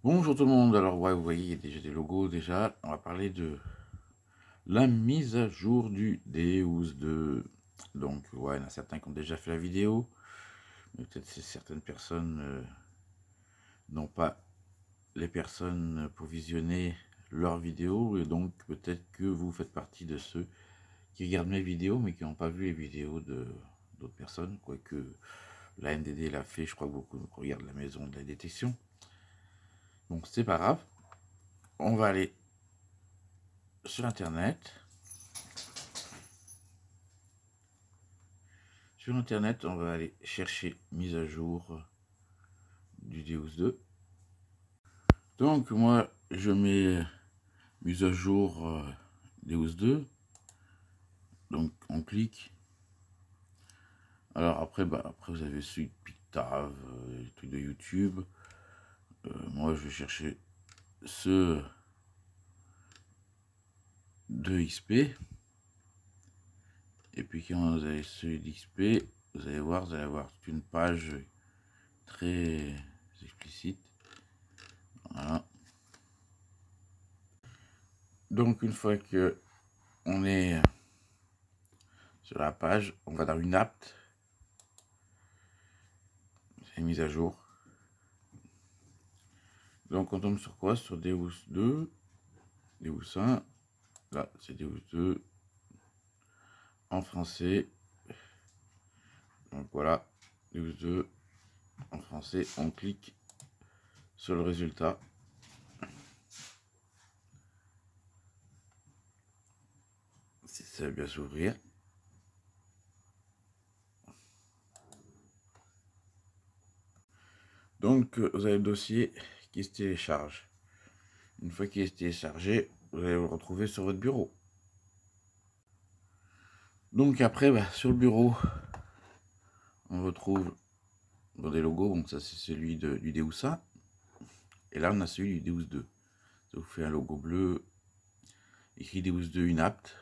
Bonjour tout le monde, alors ouais, vous voyez, il y a déjà des logos déjà. On va parler de la mise à jour du Deus 2. Donc ouais, il y en a certains qui ont déjà fait la vidéo, mais peut-être certaines personnes n'ont pas les personnes pour visionner leur vidéo, et donc peut-être que vous faites partie de ceux qui regardent mes vidéos, mais qui n'ont pas vu les vidéos d'autres personnes, quoique la NDD l'a fait, je crois que beaucoup regardent la maison de la détection. Donc c'est pas grave, on va aller sur internet. Sur internet, on va aller chercher mise à jour du Deus 2. Donc moi, je mets mise à jour Deus 2. Donc on clique. Alors après, après vous avez Suite Pictave, les trucs de YouTube. Moi, je vais chercher ceux de XP. Et puis quand vous avez ceux d'XP, vous allez avoir toute une page très explicite. Voilà. Donc une fois que on est sur la page, on va dans une apt, c'est mise à jour. Donc on tombe sur quoi? Sur Deus 2, Deus 1, là c'est Deus 2 en français. Donc voilà, Deus 2 en français, on clique sur le résultat. Si ça va bien s'ouvrir. Donc vous avez le dossier qui se télécharge. Une fois qu'il est téléchargé, vous allez le retrouver sur votre bureau. Donc après, sur le bureau, on retrouve des logos. Donc ça c'est celui du Deus 1. Et là on a celui du Deus 2. Ça vous fait un logo bleu, écrit Deus 2 inapte.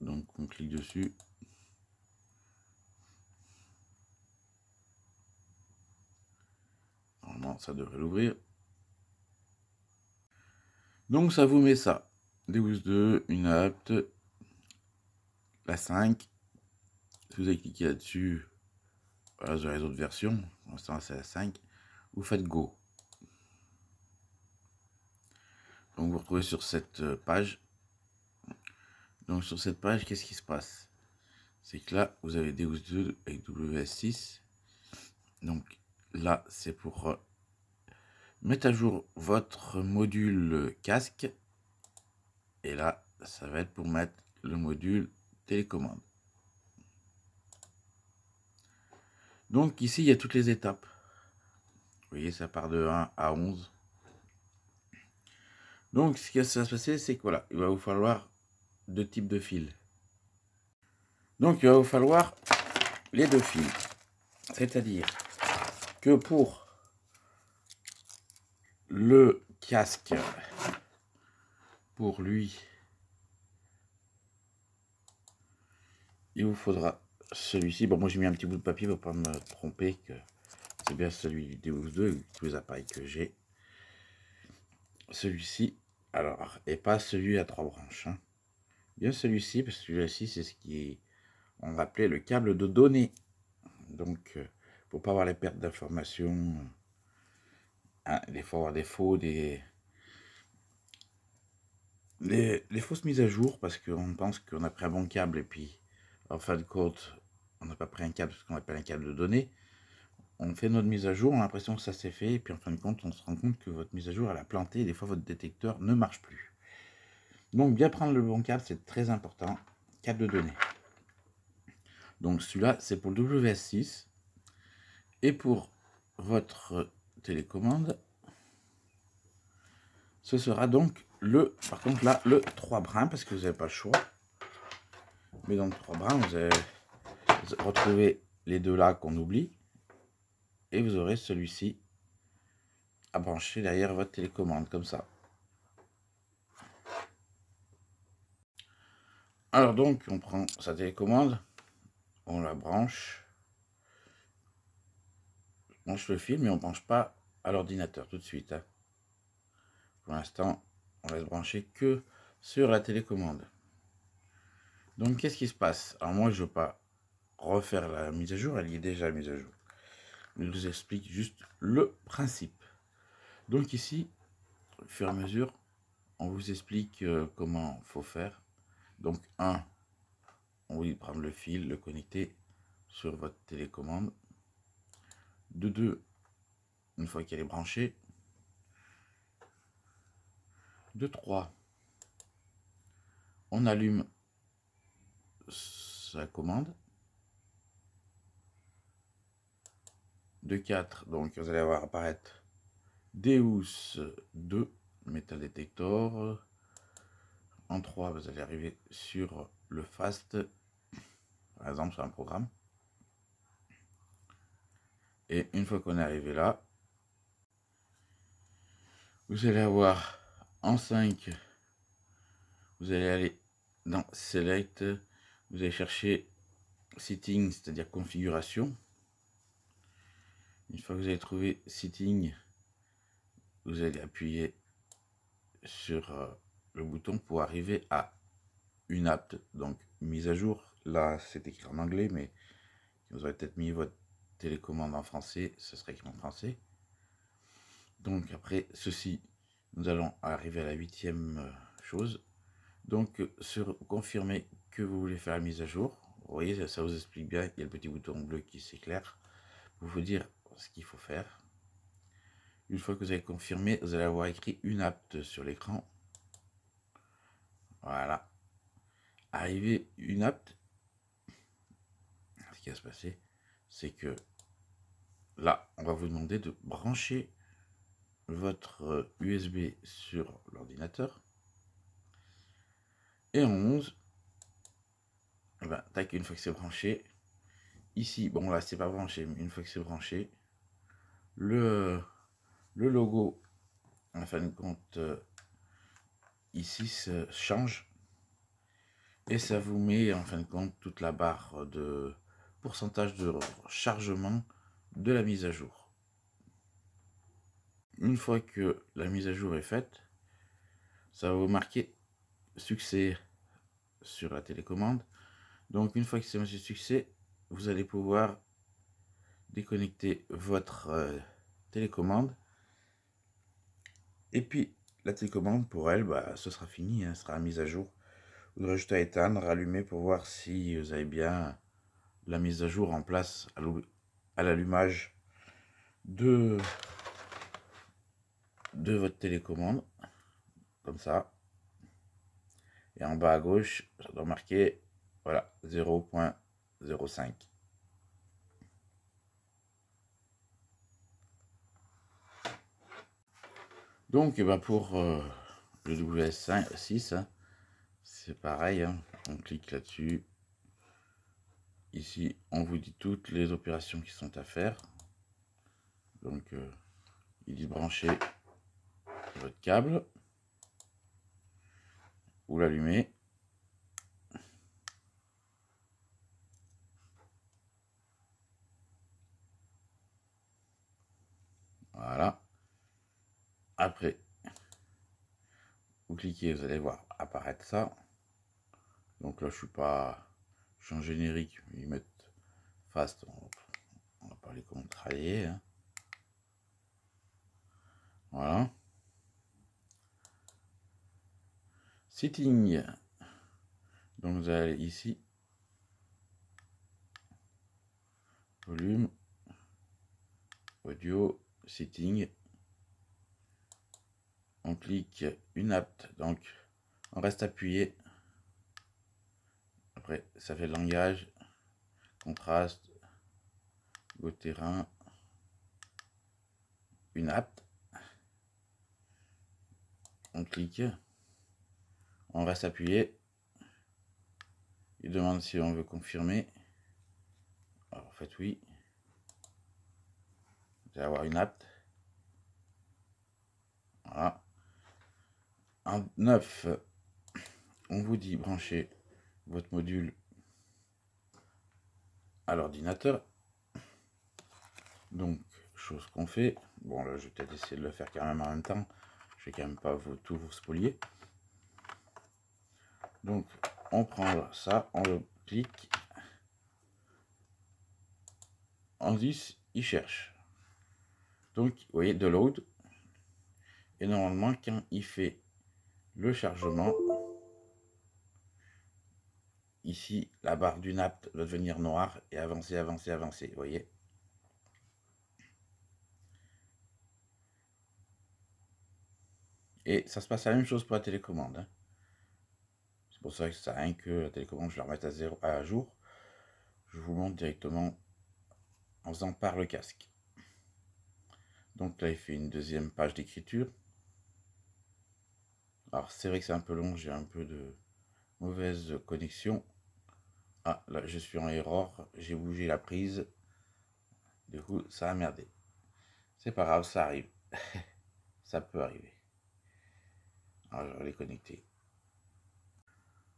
Donc on clique dessus. Normalement ça devrait l'ouvrir. Donc ça vous met ça. Deus 2, inapte, la 5. Si vous avez cliqué là-dessus, voilà, vous aurez les autres versions. Pour l'instant c'est la 5. Vous faites Go. Donc vous vous retrouvez sur cette page. Donc sur cette page, qu'est-ce qui se passe? C'est que là, vous avez Deus 2 avec WS6. Donc là, c'est pour mettre à jour votre module casque. Et là, ça va être pour mettre le module télécommande. Donc ici, il y a toutes les étapes. Vous voyez, ça part de 1 à 11. Donc ce qui va se passer, c'est que voilà, il va vous falloir deux types de fils. Donc il va vous falloir les deux fils. C'est-à-dire que pour le casque, pour lui, il vous faudra celui-ci. Bon, moi j'ai mis un petit bout de papier pour pas me tromper que c'est bien celui du Deus 2 avec tous les appareils que j'ai. Celui-ci, alors, et pas celui à 3 branches. Hein. Bien celui-ci, parce que celui-ci, c'est ce qui on appelait le câble de données. Donc, pour pas avoir les pertes d'informations, hein, des fois avoir des faux, les fausses mises à jour, parce qu'on pense qu'on a pris un bon câble, et puis, en fin de compte, on n'a pas pris un câble, ce qu'on appelle un câble de données. On fait notre mise à jour, on a l'impression que ça s'est fait, et puis en fin de compte, on se rend compte que votre mise à jour, elle a planté, et des fois, votre détecteur ne marche plus. Donc, bien prendre le bon câble, c'est très important. Câble de données. Donc, celui-là, c'est pour le WS6. Et pour votre télécommande, ce sera donc par contre là, le 3 brins, parce que vous n'avez pas le choix. Mais dans le 3 brins, vous allez retrouver les deux là qu'on oublie. Et vous aurez celui-ci à brancher derrière votre télécommande, comme ça. Alors donc, on prend sa télécommande, on la branche le fil, mais on ne branche pas à l'ordinateur tout de suite. Hein. pour l'instant, on va se brancher que sur la télécommande. Donc, qu'est-ce qui se passe? Alors, moi, je ne veux pas refaire la mise à jour, elle y est déjà mise à jour. Je vous explique juste le principe. Donc, ici, au fur et à mesure, on vous explique comment il faut faire. Donc, on va prendre le fil, le connecter sur votre télécommande. De 2, une fois qu'elle est branchée. De 3, on allume sa commande. De 4, donc vous allez voir apparaître Deus 2, Metal Detector. En 3, vous allez arriver sur le Fast, par exemple sur un programme. Et une fois qu'on est arrivé là, vous allez avoir en 5, vous allez aller dans Select, vous allez chercher Setting, c'est-à-dire configuration. Une fois que vous avez trouvé Setting, vous allez appuyer sur le bouton pour arriver à une app, donc mise à jour. Là, c'est écrit en anglais, mais vous aurez peut-être mis votre télécommande en français, ce serait écrit en français. Donc après ceci, nous allons arriver à la 8e chose. Donc sur confirmer que vous voulez faire la mise à jour, vous voyez, ça vous explique bien, il y a le petit bouton bleu qui s'éclaire pour vous dire ce qu'il faut faire. Une fois que vous avez confirmé, vous allez avoir écrit une app sur l'écran. Voilà. Arrivé une app, ce qui va se passer, c'est que là, on va vous demander de brancher votre USB sur l'ordinateur. Et en 11, ben, tac, une fois que c'est branché, ici, bon là c'est pas branché, mais une fois que c'est branché, le logo, en fin de compte, ici se change. Et ça vous met en fin de compte toute la barre de pourcentage de chargement de la mise à jour. Une fois que la mise à jour est faite, ça va vous marquer succès sur la télécommande. Donc une fois que c'est marqué succès, vous allez pouvoir déconnecter votre télécommande. Et puis la télécommande pour elle, bah, ce sera fini, hein, sera mise à jour. Vous aurez juste à éteindre, rallumer pour voir si vous avez bien la mise à jour en place à l'allumage de votre télécommande, comme ça. Et en bas à gauche, ça doit marquer, voilà, 0.05. Donc, ben pour le WS6, hein, c'est pareil, hein, on clique là-dessus. Ici, on vous dit toutes les opérations qui sont à faire. Donc, il dit brancher votre câble. Vous l'allumez. Voilà. Après, vous cliquez, vous allez voir apparaître ça. Donc là, je suis en générique. Ils mettent fast. On va parler comment travailler. Hein. Voilà. Setting. Donc vous allez ici. Volume. Audio. Setting. On clique une app. Donc on reste appuyé. Après, ça fait le langage. Contraste. Go terrain. Une app. On clique. On reste appuyé. Il demande si on veut confirmer. Alors, en fait, oui. Vous allez avoir une app. Voilà. En 9, on vous dit brancher votre module à l'ordinateur. Donc, chose qu'on fait. Bon, là, je vais peut-être essayer de le faire quand même en même temps. Je vais quand même pas tout vous spolier. Donc on prend ça, on le clique, on dit il cherche. Donc vous voyez de load. Et normalement quand il fait le chargement, ici la barre du NAP va devenir noire et avancer, avancer, avancer. Vous voyez. Et ça se passe la même chose pour la télécommande. Hein. C'est pour ça que ça rien que la télécommande, je vais la remettre à jour. Je vous montre directement en faisant par le casque. Donc là, il fait une deuxième page d'écriture. Alors, c'est vrai que c'est un peu long, j'ai un peu de mauvaise connexion. Ah, là, je suis en erreur, j'ai bougé la prise. Du coup, ça a merdé. C'est pas grave, ça arrive. Ça peut arriver. Alors, je vais les connecter.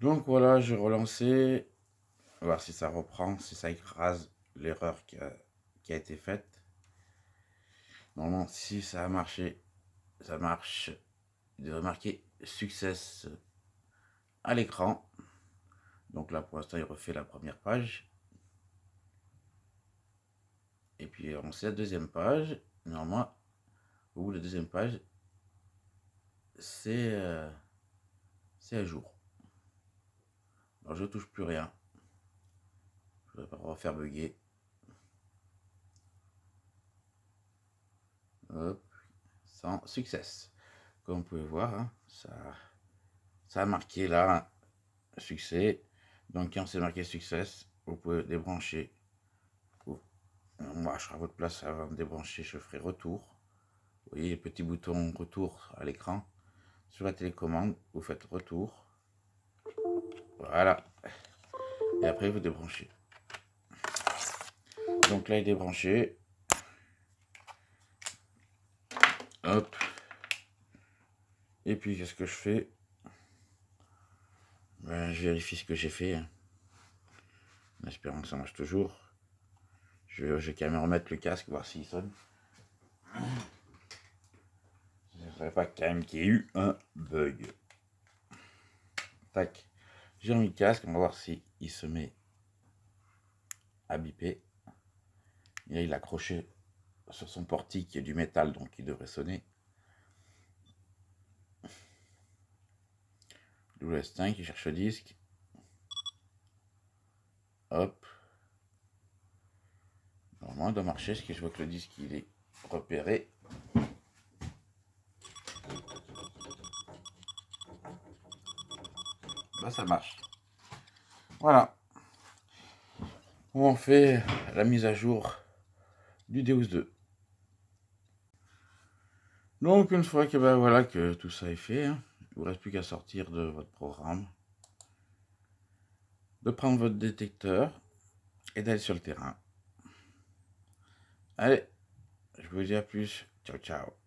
Donc voilà, j'ai relancé. On va voir si ça reprend, si ça écrase l'erreur qui a été faite. Normalement, si ça a marché, ça marche. Il devrait marquer success à l'écran. Donc là, pour l'instant, il refait la première page. Et puis, on sait la deuxième page. Normalement, au bout de la deuxième page, c'est à jour. Alors, je ne touche plus rien. Je ne vais pas refaire bugger. Hop, sans success. Comme vous pouvez voir, hein, ça a marqué là, succès. Donc, quand c'est marqué success, vous pouvez débrancher. Moi, je serai à votre place avant de débrancher, je ferai retour. Vous voyez les petits boutons retour à l'écran. Sur la télécommande, vous faites retour. Voilà. Et après, vous débranchez. Donc là, il est débranché. Hop. Et puis, qu'est-ce que je fais? Ben, je vérifie ce que j'ai fait. En espérant que ça marche toujours. Je vais quand même remettre le casque, voir s'il sonne. Je ne savais pas quand même qu'il y ait eu un bug. Tac. J'ai remis le casque, on va voir si il se met à biper. Et là, il est accroché sur son portique qui est du métal, donc il devrait sonner. WS5 qui cherche le disque. Hop. Normalement, il doit marcher, parce que je vois que le disque il est repéré. Bah, ça marche. Voilà. On fait la mise à jour du Deus 2. Donc, une fois que, ben, voilà, que tout ça est fait, hein, il ne vous reste plus qu'à sortir de votre programme, de prendre votre détecteur et d'aller sur le terrain. Allez, je vous dis à plus. Ciao, ciao.